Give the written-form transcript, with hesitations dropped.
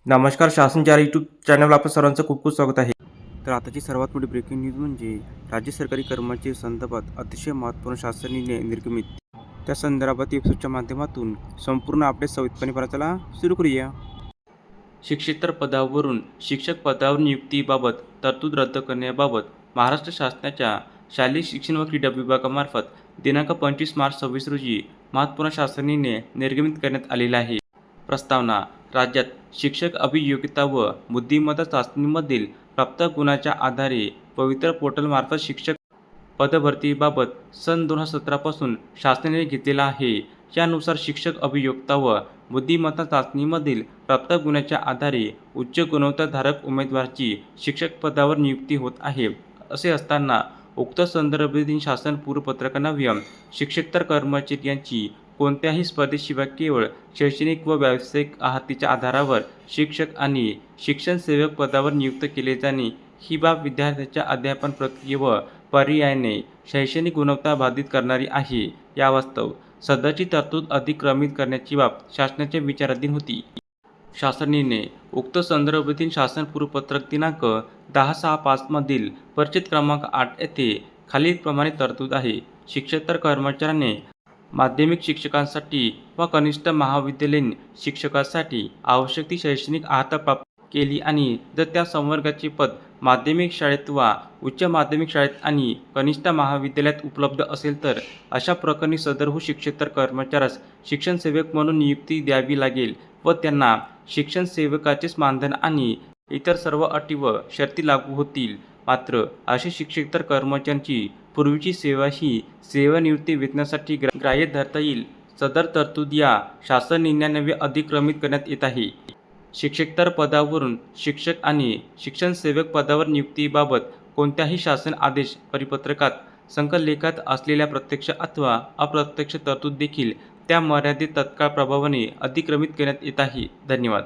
नमस्कार. शासन 4 यूट्यूब चॅनलवर आपलं सर्वांचं खूप खूप स्वागत आहे. तर आताची सर्वात मोठी ब्रेकिंग न्यूज म्हणजे राज्य सरकारी कर्मचारी संदर्भात अतिशय महत्त्वपूर्ण शासन निर्णय निर्गमित. त्या संदर्भात एपिसोडच्या माध्यमातून संपूर्ण अपडेट सविस्तरपणे पाहण्याला सुरू करूया. शिक्षकेतर पदावरून शिक्षक पदावर नियुक्तीबाबत तरतूद रद्द करण्याबाबत महाराष्ट्र शासनाच्या शालेय शिक्षण व क्रीडा विभागामार्फत दिनांक 25 मार्च 26 रोजी महत्त्वपूर्ण शासन निर्णय निर्गमित करण्यात आलेला आहे. प्रस्तावना. राज्यात शिक्षक अभियोग्यता व बुद्धिमत्ता चाचणीमधील प्राप्त गुणांच्या आधारे पवित्र पोर्टलमार्फत शिक्षक पदभरतीबाबत सन 2017 पासून शासनाने घेतलेला आहे. यानुसार शिक्षक अभियोक्ता व बुद्धिमत्ता चाचणीमधील प्राप्त गुणांच्या आधारे उच्च गुणवत्ताधारक उमेदवाराची शिक्षक पदावर नियुक्ती होत आहे. असे असताना उक्त संदर्भातील शासन पूर्वपत्रकान्वये शिक्षकेतर कर्मचारी यांची कोणत्याही स्पर्धेशिवाय केवळ शैक्षणिक व व्यावसायिक अहर्तेच्या आधारावर शिक्षक आणि शिक्षण सेवक पदावर नियुक्त केले जाणे ही बाब विद्यार्थ्यांच्या अध्यापन प्रक्रिये व पर्यायाने शैक्षणिक गुणवत्ता बाधित करणारी आहे. यावास्तव सदरची तरतूद अधिक्रमित करण्याची बाब शासनाच्या विचाराधीन होती. शासन निर्णय. उक्त संदर्भातील शासन पूर्वपत्रक दिनांक 10/6/5 मधील परिच्छेद क्रमांक 8 येथे खालीलप्रमाणे तरतूद आहे. शिक्षकेतर कर्मचाऱ्याने माध्यमिक शिक्षकांसाठी व कनिष्ठ महाविद्यालयीन शिक्षकांसाठी आवश्यक ती शैक्षणिक अर्हता प्राप्त केली आणि जर त्या संवर्गाचे पद माध्यमिक शाळेत वा उच्च माध्यमिक शाळेत आणि कनिष्ठ महाविद्यालयात उपलब्ध असेल तर अशा प्रकरणी सदरहू शिक्षकेतर कर्मचाऱ्यास शिक्षण सेवक म्हणून नियुक्ती द्यावी लागेल व त्यांना शिक्षण सेवकाचेच मानधन आणि इतर सर्व अटी व शर्ती लागू होतील. मात्र असे शिक्षकेतर कर्मचाऱ्यांची पूर्वीची सेवा ही सेवानिवृत्ती वेतनासाठी ग्राह्य धरता येईल. सदर तरतूद या शासन निर्णयान्वये अधिक्रमित करण्यात येत आहे. शिक्षकेतर पदावरून शिक्षक आणि शिक्षण सेवक पदावर नियुक्तीबाबत कोणत्याही शासन आदेश परिपत्रकात संकल्पलेखात असलेल्या प्रत्यक्ष अथवा अप्रत्यक्ष तरतूद देखील त्या मर्यादेत तत्काळ प्रभावाने अधिक्रमित करण्यात येत आहे. धन्यवाद.